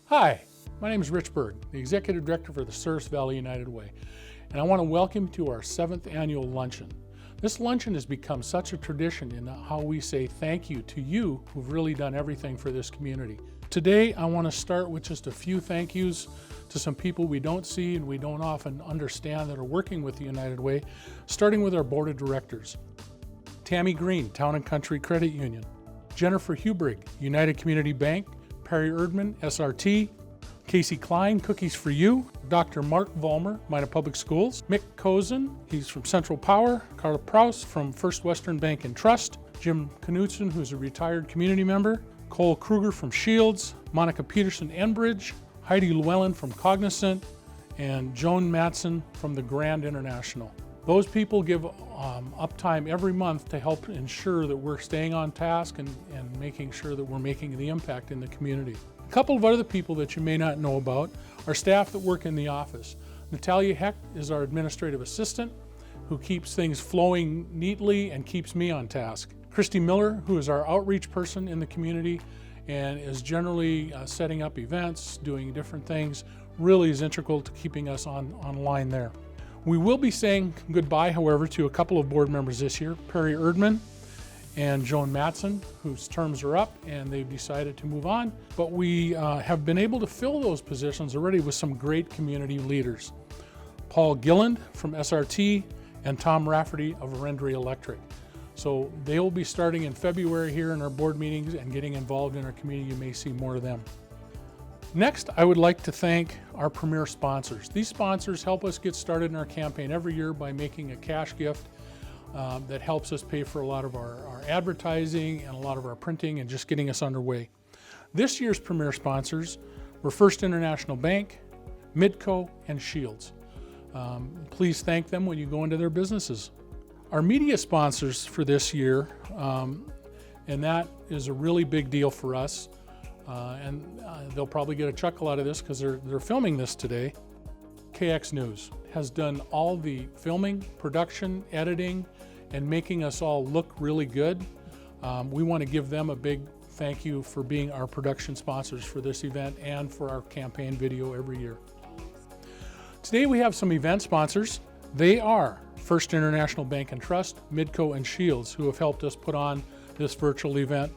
Hi, my name is Rich Berg, the Executive Director for the Souris Valley United Way, and I want to welcome you to our 7th annual luncheon. This luncheon has become such a tradition in how we say thank you to you who've really done everything for this community. Today, I want to start with just a few thank yous to some people we don't see and we don't often understand that are working with the United Way, starting with our Board of Directors. Tammy Green, Town and Country Credit Union. Jennifer Hubrig, United Community Bank. Perry Erdman, SRT. Casey Klein, Cookies for You. Dr. Mark Vollmer, Minot Public Schools. Mick Kozen, he's from Central Power. Carla Prouse from First Western Bank and Trust. Jim Knudsen, who's a retired community member. Cole Kruger from Shields. Monica Peterson, Enbridge. Heidi Llewellyn from Cognizant. And Joan Matson from the Grand International. Those people give uptime every month to help ensure that we're staying on task and making sure that we're making the impact in the community. A couple of other people that you may not know about are staff that work in the office. Natalia Heck is our administrative assistant who keeps things flowing neatly and keeps me on task. Christy Miller, who is our outreach person in the community and is generally setting up events, doing different things, really is integral to keeping us online there. We will be saying goodbye, however, to a couple of board members this year, Perry Erdman and Joan Matson, whose terms are up and they've decided to move on. But we have been able to fill those positions already with some great community leaders. Paul Gilland from SRT and Tom Rafferty of Arendry Electric. So they will be starting in February here in our board meetings and getting involved in our community. You may see more of them. Next, I would like to thank our premier sponsors. These sponsors help us get started in our campaign every year by making a cash gift that helps us pay for a lot of our advertising and a lot of our printing and just getting us underway. This year's premier sponsors were First International Bank, Midco, and Shields. Please thank them when you go into their businesses. Our media sponsors for this year, and that is a really big deal for us. They'll probably get a chuckle out of this because they're filming this today. KX News has done all the filming, production, editing, and making us all look really good. We want to give them a big thank you for being our production sponsors for this event and for our campaign video every year. Today we have some event sponsors. They are First International Bank and Trust, Midco, and Shields, who have helped us put on this virtual event.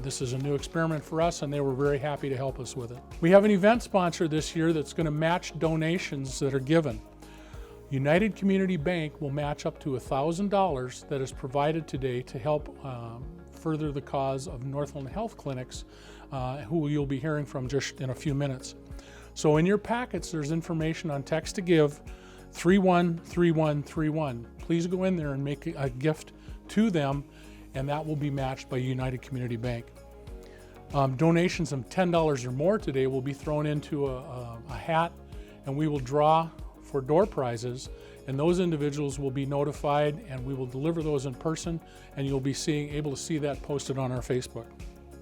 This is a new experiment for us and they were very happy to help us with it. We have an event sponsor this year that's going to match donations that are given. United Community Bank will match up to $1,000 that is provided today to help further the cause of Northland Health Clinics, who you'll be hearing from just in a few minutes. So in your packets there's information on text to give 313131. Please go in there and make a gift to them, and that will be matched by United Community Bank. Donations of $10 or more today will be thrown into a hat, and we will draw for door prizes, and those individuals will be notified, and we will deliver those in person, and you'll be able to see that posted on our Facebook.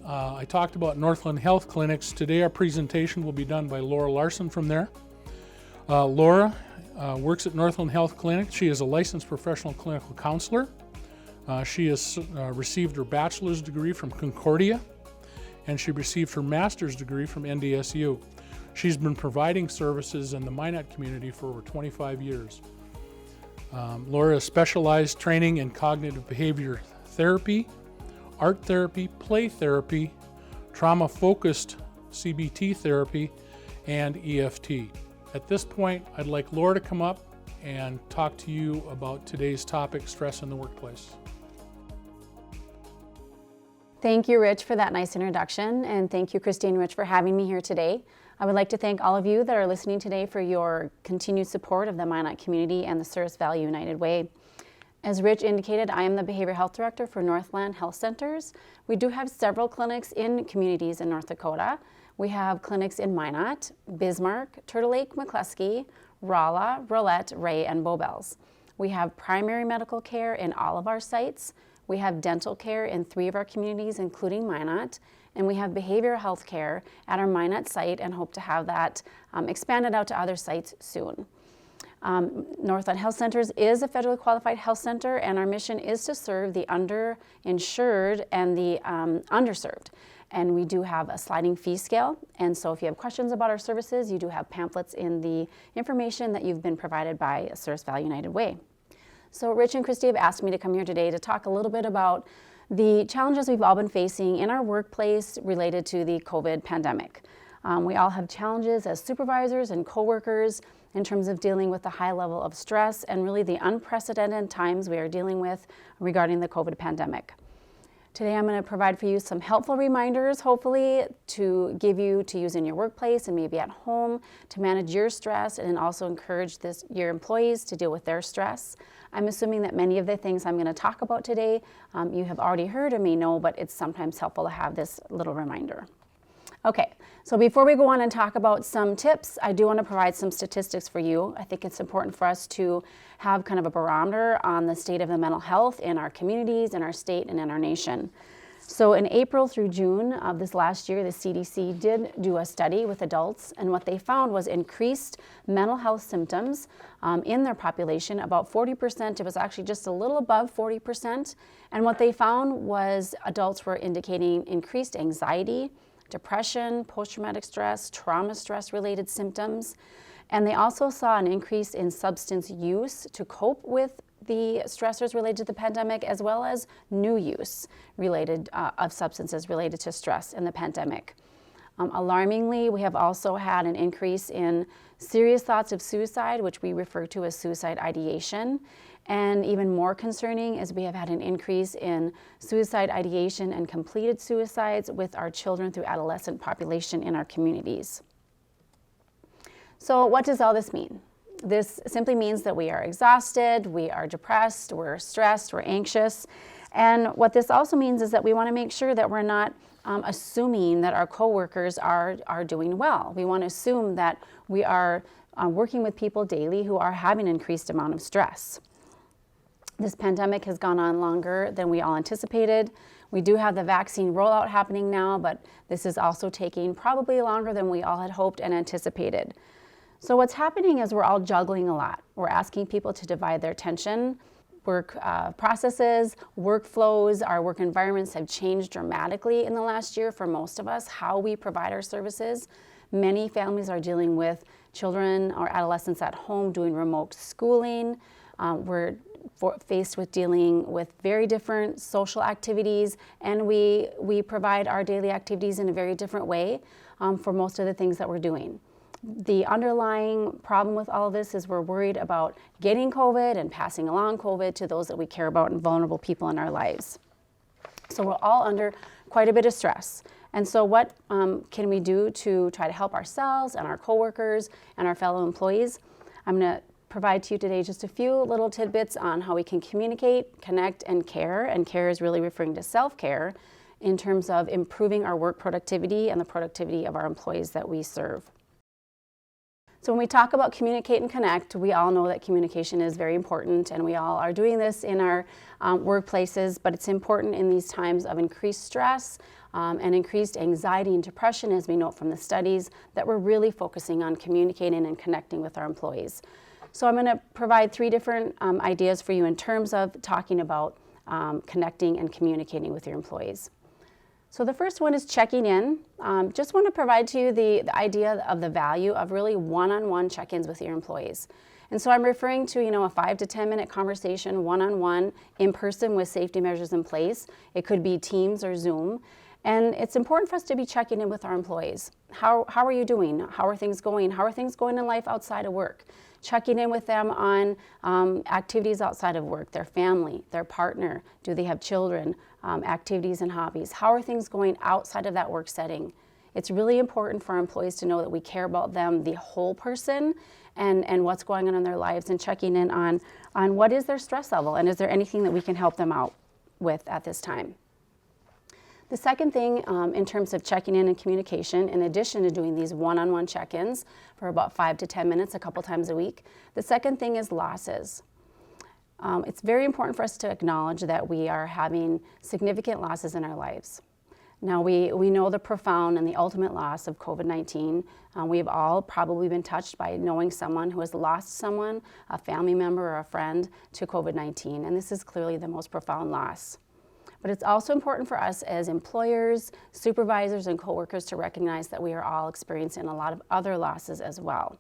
I talked about Northland Health Clinics. Today our presentation will be done by Laura Larson from there. Laura works at Northland Health Clinic. She is a licensed professional clinical counselor. She has received her bachelor's degree from Concordia, and she received her master's degree from NDSU. She's been providing services in the Minot community for over 25 years. Laura has specialized training in cognitive behavior therapy, art therapy, play therapy, trauma-focused CBT therapy, and EFT. At this point, I'd like Laura to come up and talk to you about today's topic, stress in the workplace. Thank you, Rich, for that nice introduction, and thank you, Christine and Rich, for having me here today. I would like to thank all of you that are listening today for your continued support of the Minot community and the Souris Valley United Way. As Rich indicated, I am the Behavioral Health Director for Northland Health Centers. We do have several clinics in communities in North Dakota. We have clinics in Minot, Bismarck, Turtle Lake, McCluskey, Rolla, Rolette, Ray, and Bowbells. We have primary medical care in all of our sites. We have dental care in 3 of our communities, including Minot, and we have behavioral health care at our Minot site and hope to have that expanded out to other sites soon. Northland Health Centers is a federally qualified health center, and our mission is to serve the underinsured and the underserved. And we do have a sliding fee scale. And so if you have questions about our services, you do have pamphlets in the information that you've been provided by Service Value United Way. So Rich and Christy have asked me to come here today to talk a little bit about the challenges we've all been facing in our workplace related to the COVID pandemic. We all have challenges as supervisors and coworkers in terms of dealing with the high level of stress and really the unprecedented times we are dealing with regarding the COVID pandemic. Today I'm going to provide for you some helpful reminders, hopefully, to give you to use in your workplace and maybe at home to manage your stress, and also encourage your employees to deal with their stress. I'm assuming that many of the things I'm going to talk about today you have already heard or may know, but it's sometimes helpful to have this little reminder. Okay, so before we go on and talk about some tips, I do want to provide some statistics for you. I think it's important for us to have kind of a barometer on the state of the mental health in our communities, in our state, and in our nation. So in April through June of this last year, the CDC did do a study with adults, and what they found was increased mental health symptoms in their population, about 40%. It was actually just a little above 40%. And what they found was adults were indicating increased anxiety, depression, post-traumatic stress, trauma stress-related symptoms. And they also saw an increase in substance use to cope with the stressors related to the pandemic, as well as new use related of substances related to stress in the pandemic. Alarmingly, we have also had an increase in serious thoughts of suicide, which we refer to as suicide ideation. And even more concerning is we have had an increase in suicide ideation and completed suicides with our children through adolescent population in our communities. So what does all this mean? This simply means that we are exhausted, we are depressed, we're stressed, we're anxious. And what this also means is that we want to make sure that we're not assuming that our coworkers are doing well. We want to assume that we are working with people daily who are having an increased amount of stress. This pandemic has gone on longer than we all anticipated. We do have the vaccine rollout happening now, but this is also taking probably longer than we all had hoped and anticipated. So what's happening is we're all juggling a lot. We're asking people to divide their attention. Work processes, workflows, our work environments have changed dramatically in the last year for most of us, how we provide our services. Many families are dealing with children or adolescents at home doing remote schooling. We're faced with dealing with very different social activities, and we provide our daily activities in a very different way for most of the things that we're doing. The underlying problem with all of this is we're worried about getting COVID and passing along COVID to those that we care about and vulnerable people in our lives. So we're all under quite a bit of stress. And so what can we do to try to help ourselves and our coworkers and our fellow employees? I'm going to provide to you today just a few little tidbits on how we can communicate, connect, and care. And care is really referring to self-care in terms of improving our work productivity and the productivity of our employees that we serve. So when we talk about communicate and connect, we all know that communication is very important, and we all are doing this in our workplaces, but it's important in these times of increased stress and increased anxiety and depression, as we note from the studies, that we're really focusing on communicating and connecting with our employees. So I'm going to provide three different ideas for you in terms of talking about connecting and communicating with your employees. So the first one is checking in. Just want to provide to you the idea of the value of really one-on-one check-ins with your employees. And so I'm referring to, a 5 to 10 minute conversation, one-on-one, in person with safety measures in place. It could be Teams or Zoom. And it's important for us to be checking in with our employees. How are you doing? How are things going? How are things going in life outside of work? Checking in with them on activities outside of work, their family, their partner. Do they have children? Activities and hobbies. How are things going outside of that work setting? It's really important for our employees to know that we care about them, the whole person, and what's going on in their lives, and checking in on what is their stress level, and is there anything that we can help them out with at this time. The second thing in terms of checking in and communication, in addition to doing these one-on-one check-ins for about 5 to 10 minutes a couple times a week, the second thing is losses. It's very important for us to acknowledge that we are having significant losses in our lives. Now, we know the profound and the ultimate loss of COVID-19. We've all probably been touched by knowing someone who has lost someone, a family member or a friend, to COVID-19, and this is clearly the most profound loss. But it's also important for us as employers, supervisors, and coworkers to recognize that we are all experiencing a lot of other losses as well.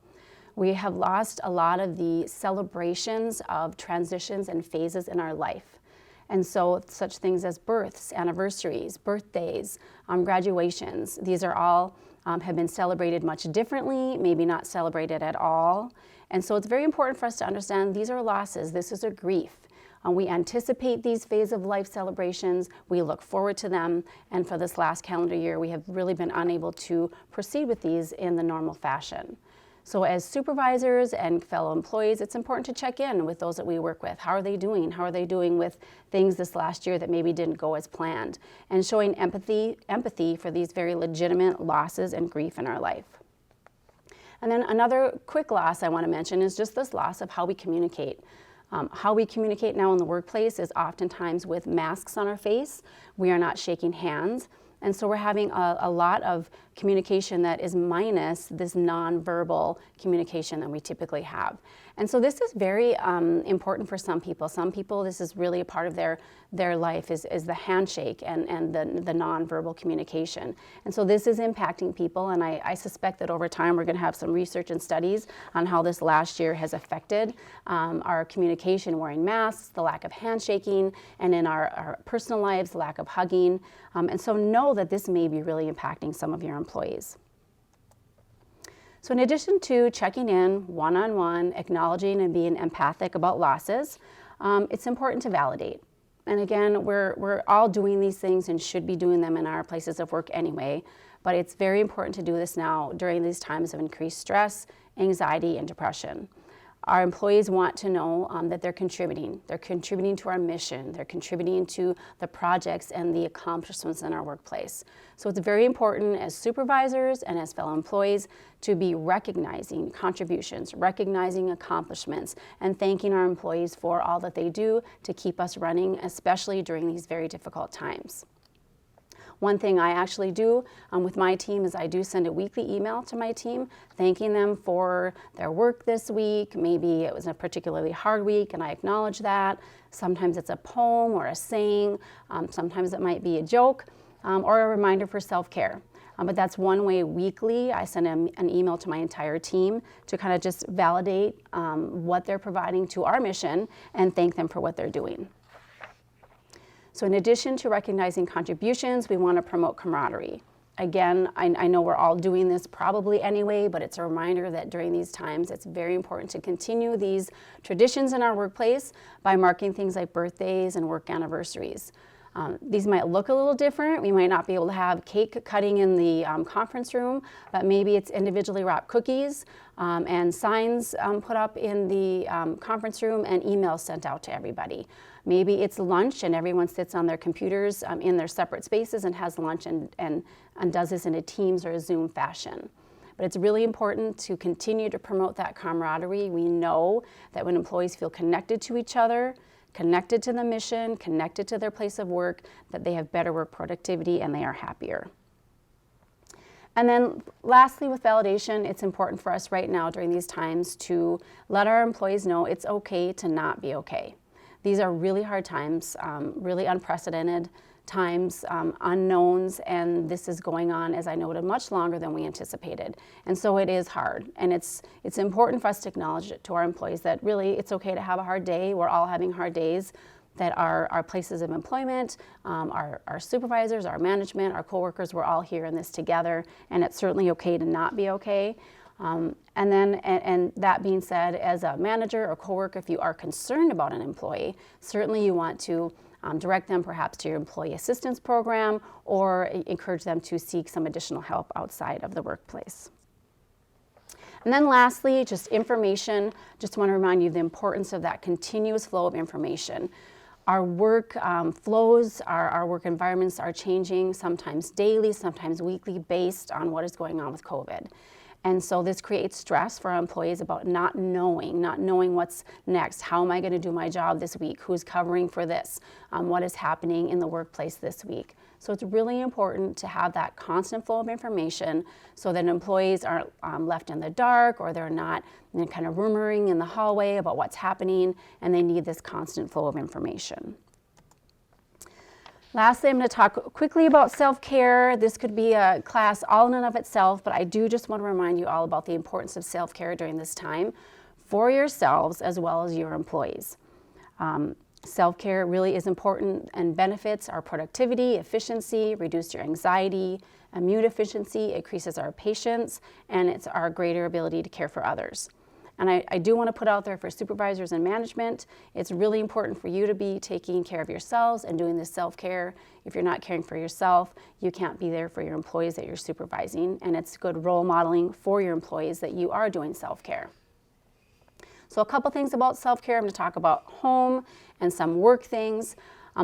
We have lost a lot of the celebrations of transitions and phases in our life. And so such things as births, anniversaries, birthdays, graduations, these are all have been celebrated much differently, maybe not celebrated at all. And so it's very important for us to understand these are losses, this is a grief. We anticipate these phase of life celebrations, we look forward to them, and for this last calendar year, we have really been unable to proceed with these in the normal fashion. So as supervisors and fellow employees, it's important to check in with those that we work with. How are they doing? How are they doing with things this last year that maybe didn't go as planned? And showing empathy for these very legitimate losses and grief in our life. And then another quick loss I want to mention is just this loss of how we communicate. How we communicate now in the workplace is oftentimes with masks on our face. We are not shaking hands. And so we're having a lot of communication that is minus this nonverbal communication that we typically have. And so this is very important for some people. Some people, this is really a part of their life is the handshake and the nonverbal communication. And so this is impacting people, and I suspect that over time we're going to have some research and studies on how this last year has affected our communication, wearing masks, the lack of handshaking, and in our personal lives, the lack of hugging. And so know that this may be really impacting some of your employees. So in addition to checking in one-on-one, acknowledging and being empathic about losses, it's important to validate. And again, we're all doing these things and should be doing them in our places of work anyway, but it's very important to do this now during these times of increased stress, anxiety, and depression. Our employees want to know that they're contributing. They're contributing to our mission. They're contributing to the projects and the accomplishments in our workplace. So it's very important as supervisors and as fellow employees to be recognizing contributions, recognizing accomplishments, and thanking our employees for all that they do to keep us running, especially during these very difficult times. One thing I actually do with my team is I do send a weekly email to my team thanking them for their work this week. Maybe it was a particularly hard week and I acknowledge that. Sometimes it's a poem or a saying. Sometimes it might be a joke or a reminder for self-care. But that's one way weekly I send an email to my entire team to kind of just validate what they're providing to our mission and thank them for what they're doing. So in addition to recognizing contributions, we want to promote camaraderie. Again, I know we're all doing this probably anyway, but it's a reminder that during these times, it's very important to continue these traditions in our workplace by marking things like birthdays and work anniversaries. These might look a little different. We might not be able to have cake cutting in the conference room, but maybe it's individually wrapped cookies and signs put up in the conference room and emails sent out to everybody. Maybe it's lunch and everyone sits on their computers in their separate spaces and has lunch and does this in a Teams or a Zoom fashion. But it's really important to continue to promote that camaraderie. We know that when employees feel connected to each other, connected to the mission, connected to their place of work, that they have better work productivity and they are happier. And then lastly, with validation, it's important for us right now during these times to let our employees know it's okay to not be okay. These are really hard times, really unprecedented times, unknowns, and this is going on, as I noted, much longer than we anticipated. And so it is hard, and it's important for us to acknowledge it to our employees that really it's okay to have a hard day. We're all having hard days, that our places of employment, our supervisors, our management, our coworkers, we're all here in this together, and it's certainly okay to not be okay. And that being said, as a manager or coworker, if you are concerned about an employee, certainly you want to direct them perhaps to your employee assistance program or encourage them to seek some additional help outside of the workplace. And then lastly, just information. Just want to remind you of the importance of that continuous flow of information. Our work flows, our work environments are changing, sometimes daily, sometimes weekly, based on what is going on with COVID. And so this creates stress for our employees about not knowing what's next. How am I going to do my job this week? Who's covering for this? What is happening in the workplace this week? So it's really important to have that constant flow of information so that employees aren't left in the dark or they're not kind of rumoring in the hallway about what's happening, and they need this constant flow of information. Lastly, I'm going to talk quickly about self-care. This could be a class all in and of itself, but I do just want to remind you all about the importance of self-care during this time for yourselves as well as your employees. Self-care really is important and benefits our productivity, efficiency, reduce your anxiety, immune efficiency, increases our patience, and it's our greater ability to care for others. And I do want to put out there for supervisors and management, it's really important for you to be taking care of yourselves and doing this self-care. If you're not caring for yourself, you can't be there for your employees that you're supervising, and it's good role modeling for your employees that you are doing self-care. So a couple things about self-care. I'm going to talk about home and some work things.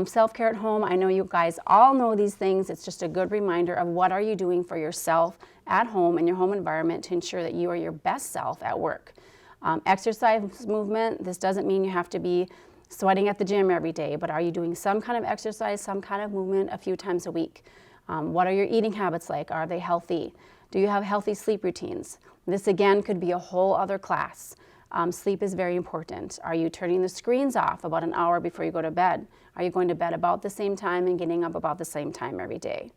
Self-care at home, I know you guys all know these things. It's just a good reminder of what are you doing for yourself at home in your home environment to ensure that you are your best self at work. Exercise, movement, this doesn't mean you have to be sweating at the gym every day, but are you doing some kind of exercise, some kind of movement a few times a week? What are your eating habits like? Are they healthy? Do you have healthy sleep routines? This again could be a whole other class. Sleep is very important. Are you turning the screens off about an hour before you go to bed? Are you going to bed about the same time and getting up about the same time every day?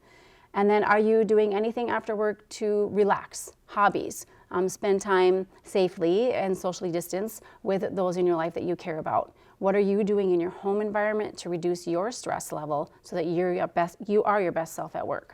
And then are you doing anything after work to relax? Hobbies. Spend time safely and socially distanced with those in your life that you care about. What are you doing in your home environment to reduce your stress level so that you are your best self at work?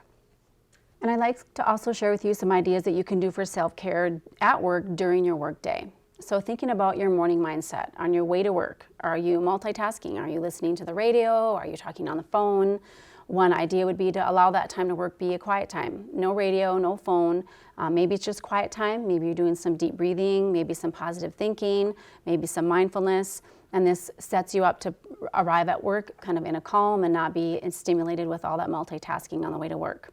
And I'd like to also share with you some ideas that you can do for self-care at work during your workday. So thinking about your morning mindset on your way to work. Are you multitasking? Are you listening to the radio? Are you talking on the phone? One idea would be to allow that time to work be a quiet time. No radio, no phone. Maybe it's just quiet time. Maybe you're doing some deep breathing, maybe some positive thinking, maybe some mindfulness. And this sets you up to arrive at work kind of in a calm and not be stimulated with all that multitasking on the way to work.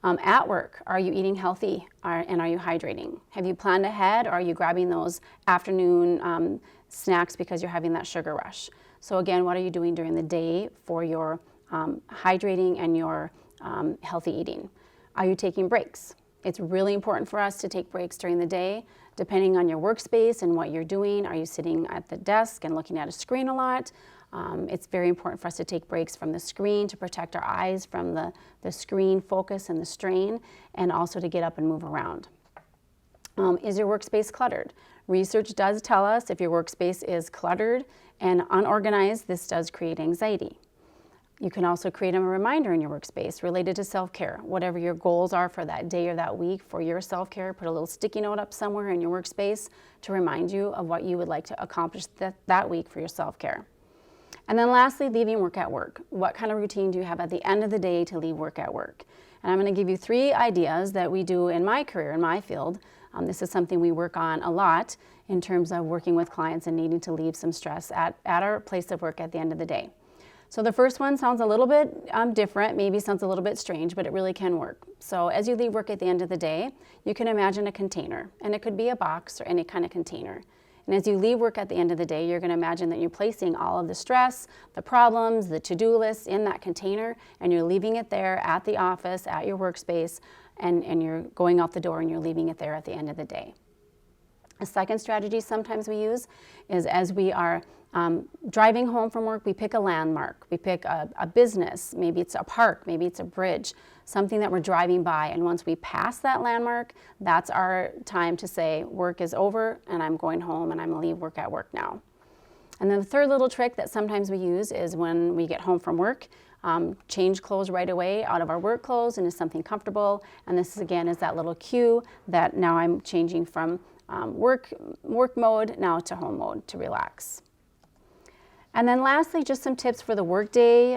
At work, are you eating healthy and are you hydrating? Have you planned ahead or are you grabbing those afternoon snacks because you're having that sugar rush? So again, what are you doing during the day for your hydrating and your healthy eating? Are you taking breaks? It's really important for us to take breaks during the day, depending on your workspace and what you're doing. Are you sitting at the desk and looking at a screen a lot? It's very important for us to take breaks from the screen to protect our eyes from the screen focus and the strain, and also to get up and move around. Is your workspace cluttered? Research does tell us if your workspace is cluttered and unorganized, this does create anxiety. You can also create a reminder in your workspace related to self-care. Whatever your goals are for that day or that week for your self-care, put a little sticky note up somewhere in your workspace to remind you of what you would like to accomplish that week for your self-care. And then lastly, leaving work at work. What kind of routine do you have at the end of the day to leave work at work? And I'm going to give you 3 ideas that we do in my career, in my field. This is something we work on a lot in terms of working with clients and needing to leave some stress at our place of work at the end of the day. So the first one sounds a little bit different, maybe sounds a little bit strange, but it really can work. So as you leave work at the end of the day, you can imagine a container, and it could be a box or any kind of container. And as you leave work at the end of the day, you're going to imagine that you're placing all of the stress, the problems, the to-do lists in that container, and you're leaving it there at the office, at your workspace, and you're going out the door and you're leaving it there at the end of the day. A second strategy sometimes we use is as we are driving home from work, we pick a landmark. We pick a business, maybe it's a park, maybe it's a bridge, something that we're driving by. And once we pass that landmark, that's our time to say, work is over and I'm going home and I'm gonna leave work at work now. And then the third little trick that sometimes we use is when we get home from work, change clothes right away out of our work clothes into something comfortable. And this again is that little cue that now I'm changing from work mode now to home mode to relax. And then lastly, just some tips for the workday.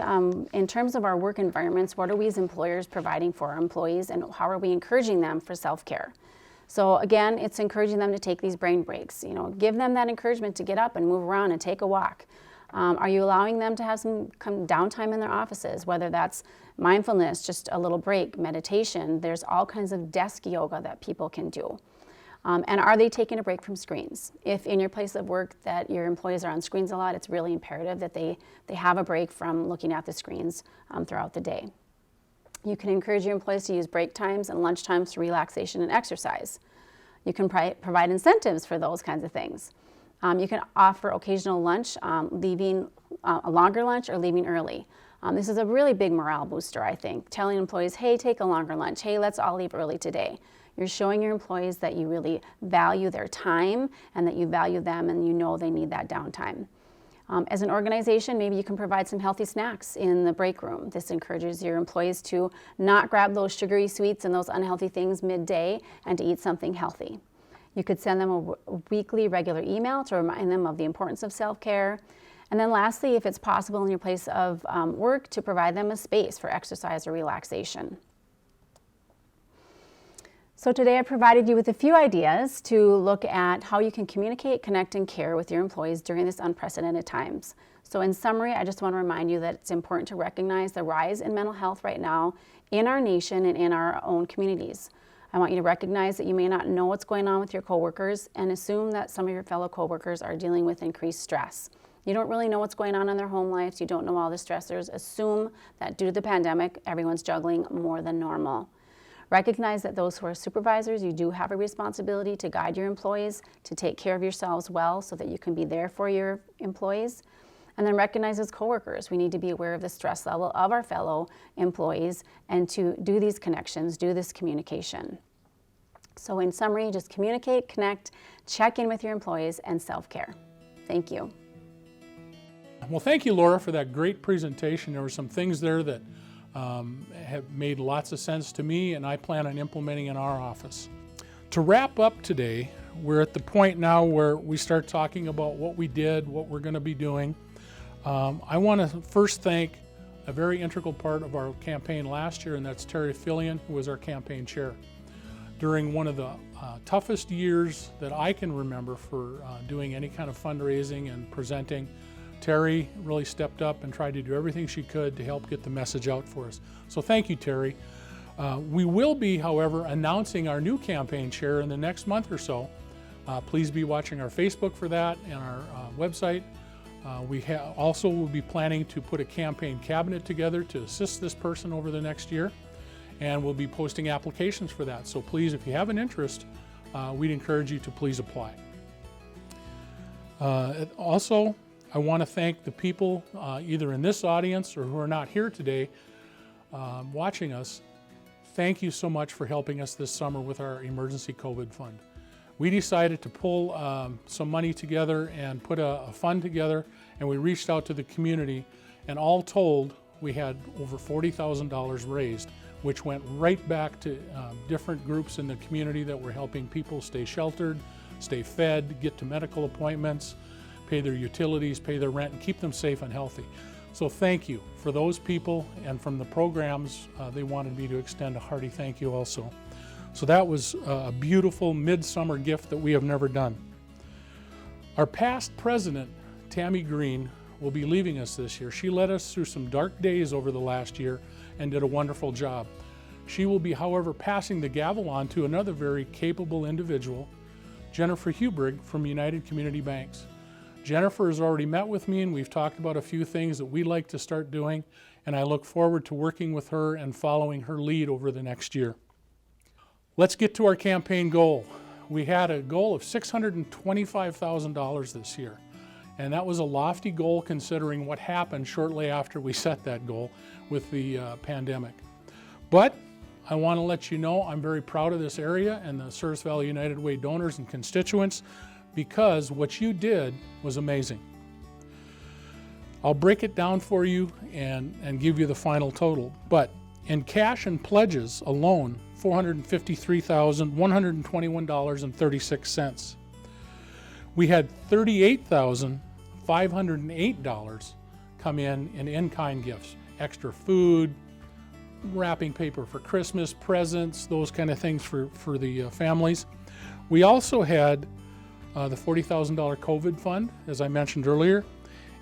In terms of our work environments, what are we as employers providing for our employees and how are we encouraging them for self-care? So again, it's encouraging them to take these brain breaks. Give them that encouragement to get up and move around and take a walk. Are you allowing them to have some downtime in their offices, whether that's mindfulness, just a little break, meditation? There's all kinds of desk yoga that people can do. And are they taking a break from screens? If in your place of work that your employees are on screens a lot, it's really imperative that they have a break from looking at the screens throughout the day. You can encourage your employees to use break times and lunch times for relaxation and exercise. You can provide incentives for those kinds of things. You can offer occasional lunch, leaving a longer lunch or leaving early. This is a really big morale booster, I think. Telling employees, hey, take a longer lunch. Hey, let's all leave early today. You're showing your employees that you really value their time and that you value them and you know they need that downtime. As an organization, maybe you can provide some healthy snacks in the break room. This encourages your employees to not grab those sugary sweets and those unhealthy things midday and to eat something healthy. You could send them a weekly regular email to remind them of the importance of self-care. And then lastly, if it's possible in your place of work, to provide them a space for exercise or relaxation. So today I provided you with a few ideas to look at how you can communicate, connect, and care with your employees during this unprecedented times. So in summary, I just want to remind you that it's important to recognize the rise in mental health right now in our nation and in our own communities. I want you to recognize that you may not know what's going on with your coworkers and assume that some of your fellow coworkers are dealing with increased stress. You don't really know what's going on in their home lives. You don't know all the stressors. Assume that due to the pandemic, everyone's juggling more than normal. Recognize that those who are supervisors, you do have a responsibility to guide your employees, to take care of yourselves well so that you can be there for your employees. And then recognize as coworkers, we need to be aware of the stress level of our fellow employees and to do these connections, do this communication. So in summary, just communicate, connect, check in with your employees, and self-care. Thank you. Well, thank you, Laura, for that great presentation. There were some things there that have made lots of sense to me, and I plan on implementing in our office. To wrap up today, we're at the point now where we start talking about what we did, what we're going to be doing. I want to first thank a very integral part of our campaign last year, and that's Terry Fillion, who was our campaign chair. During one of the toughest years that I can remember for doing any kind of fundraising and presenting, Terry really stepped up and tried to do everything she could to help get the message out for us. So thank you, Terry. We will be, however, announcing our new campaign chair in the next month or so. Please be watching our Facebook for that and our website. We also will be planning to put a campaign cabinet together to assist this person over the next year, and we'll be posting applications for that. So please, if you have an interest, we'd encourage you to please apply. Also, I want to thank the people either in this audience or who are not here today watching us. Thank you so much for helping us this summer with our emergency COVID fund. We decided to pull some money together and put a fund together, and we reached out to the community, and all told, we had over $40,000 raised, which went right back to different groups in the community that were helping people stay sheltered, stay fed, get to medical appointments, pay their utilities, pay their rent, and keep them safe and healthy. So thank you for those people, and from the programs, they wanted me to extend a hearty thank you also. So that was a beautiful midsummer gift that we have never done. Our past president, Tammy Green, will be leaving us this year. She led us through some dark days over the last year and did a wonderful job. She will be, however, passing the gavel on to another very capable individual, Jennifer Hubrig from United Community Banks. Jennifer has already met with me, and we've talked about a few things that we'd like to start doing, and I look forward to working with her and following her lead over the next year. Let's get to our campaign goal. We had a goal of $625,000 this year, and that was a lofty goal considering what happened shortly after we set that goal with the pandemic. But I want to let you know I'm very proud of this area and the Service Valley United Way donors and constituents, because what you did was amazing. I'll break it down for you and give you the final total. But in cash and pledges alone, $453,121.36. We had $38,508 come in in-kind gifts, extra food, wrapping paper for Christmas, presents, those kind of things for the families. We also had the $40,000 COVID fund, as I mentioned earlier,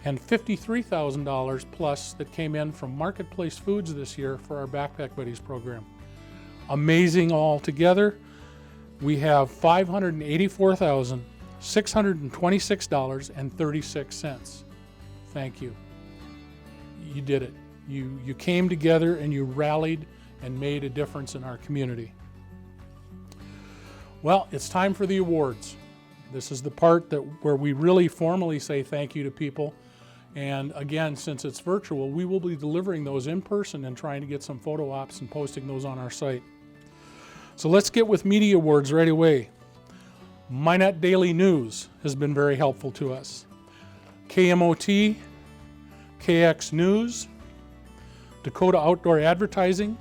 and $53,000 plus that came in from Marketplace Foods this year for our Backpack Buddies program. Amazing all together. We have $584,626.36. Thank you. You did it. You came together and you rallied and made a difference in our community. Well, it's time for the awards. This is the part where we really formally say thank you to people. And again, since it's virtual, we will be delivering those in person and trying to get some photo ops and posting those on our site. So let's get with media awards right away. Minot Daily News has been very helpful to us. KMOT, KX News, Dakota Outdoor Advertising,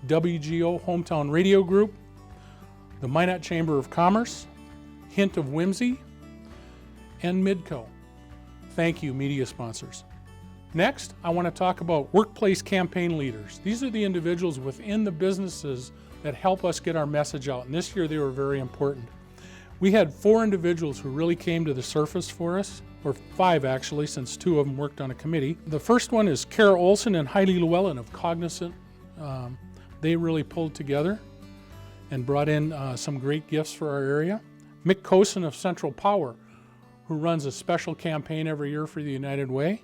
WGO Hometown Radio Group, the Minot Chamber of Commerce, Hint of Whimsy, and Midco. Thank you, media sponsors. Next, I want to talk about workplace campaign leaders. These are the individuals within the businesses that help us get our message out, and this year they were very important. We had 4 individuals who really came to the surface for us, or 5 actually, since 2 of them worked on a committee. The first one is Kara Olson and Heidi Llewellyn of Cognizant. They really pulled together and brought in some great gifts for our area. Mick Cosen of Central Power, who runs a special campaign every year for the United Way.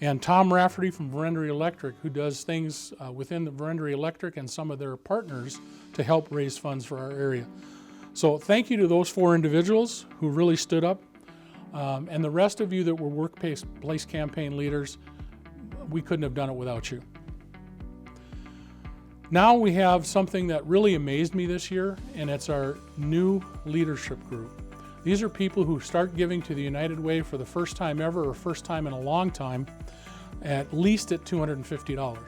And Tom Rafferty from Verendery Electric, who does things within the Verendery Electric and some of their partners to help raise funds for our area. So thank you to those 4 individuals who really stood up. And the rest of you that were workplace campaign leaders, we couldn't have done it without you. Now we have something that really amazed me this year, and it's our new leadership group. These are people who start giving to the United Way for the first time ever, or first time in a long time, at least at $250.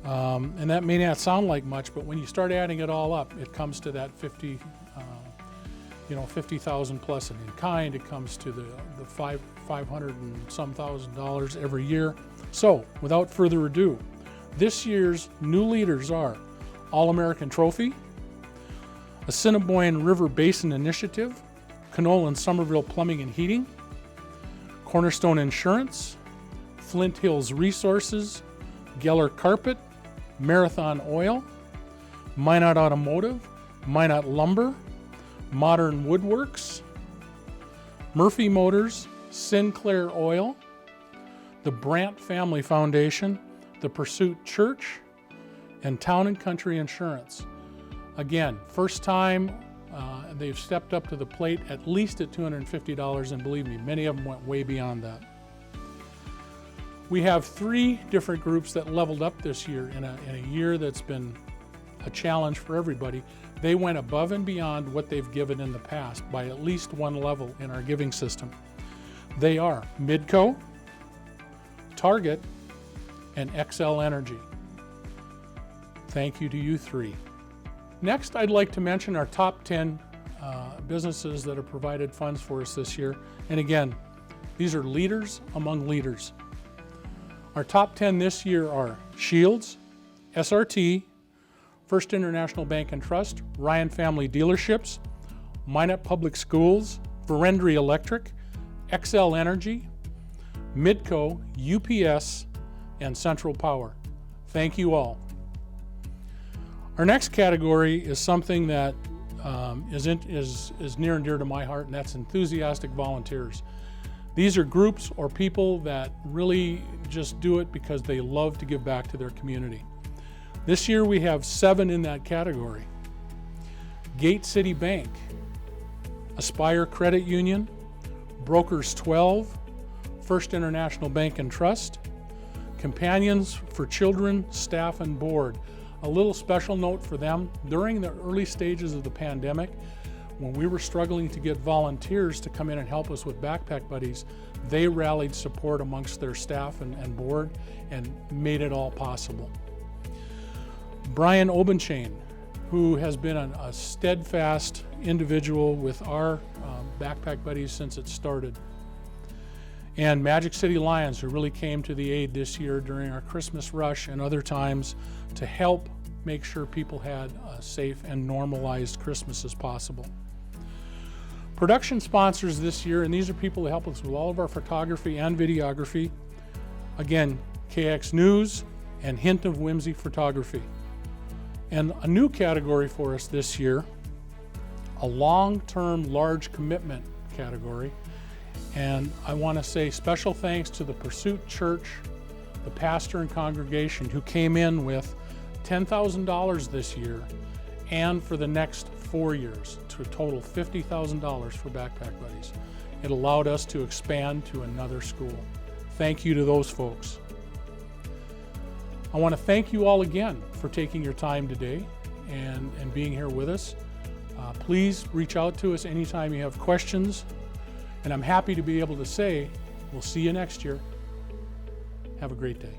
And that may not sound like much, but when you start adding it all up, it comes to that 50,000 plus in kind. It comes to the 500 and some $1,000 every year. So, without further ado, this year's new leaders are All-American Trophy, Assiniboine River Basin Initiative, Canola and Somerville Plumbing and Heating, Cornerstone Insurance, Flint Hills Resources, Geller Carpet, Marathon Oil, Minot Automotive, Minot Lumber, Modern Woodworks, Murphy Motors, Sinclair Oil, the Brandt Family Foundation, the Pursuit Church, and Town & Country Insurance. Again, first time they've stepped up to the plate, at least at $250, and believe me, many of them went way beyond that. We have 3 different groups that leveled up this year in a year that's been a challenge for everybody. They went above and beyond what they've given in the past by at least 1 level in our giving system. They are Midco, Target, and XL Energy. Thank you to you 3. Next, I'd like to mention our top 10 businesses that have provided funds for us this year. And again, these are leaders among leaders. Our top 10 this year are Shields, SRT, First International Bank and Trust, Ryan Family Dealerships, Minot Public Schools, Verendery Electric, XL Energy, Midco, UPS, and Central Power. Thank you all. Our next category is something that is near and dear to my heart, and that's enthusiastic volunteers. These are groups or people that really just do it because they love to give back to their community. This year we have 7 in that category. Gate City Bank, Aspire Credit Union, Brokers 12, First International Bank and Trust, Companions for Children, Staff and Board. A little special note for them, during the early stages of the pandemic, when we were struggling to get volunteers to come in and help us with Backpack Buddies, they rallied support amongst their staff and board and made it all possible. Brian Obenchain, who has been a steadfast individual with our Backpack Buddies since it started. And Magic City Lions, who really came to the aid this year during our Christmas rush and other times to help make sure people had a safe and normalized Christmas as possible. Production sponsors this year, and these are people who help us with all of our photography and videography. Again, KX News and Hint of Whimsy Photography. And a new category for us this year, a long-term large commitment category. And I want to say special thanks to the Pursuit Church, the pastor and congregation who came in with $10,000 this year and for the next 4 years to a total $50,000 for Backpack Buddies. It allowed us to expand to another school. Thank you to those folks. I want to thank you all again for taking your time today and being here with us. Please reach out to us anytime you have questions, and I'm happy to be able to say we'll see you next year. Have a great day.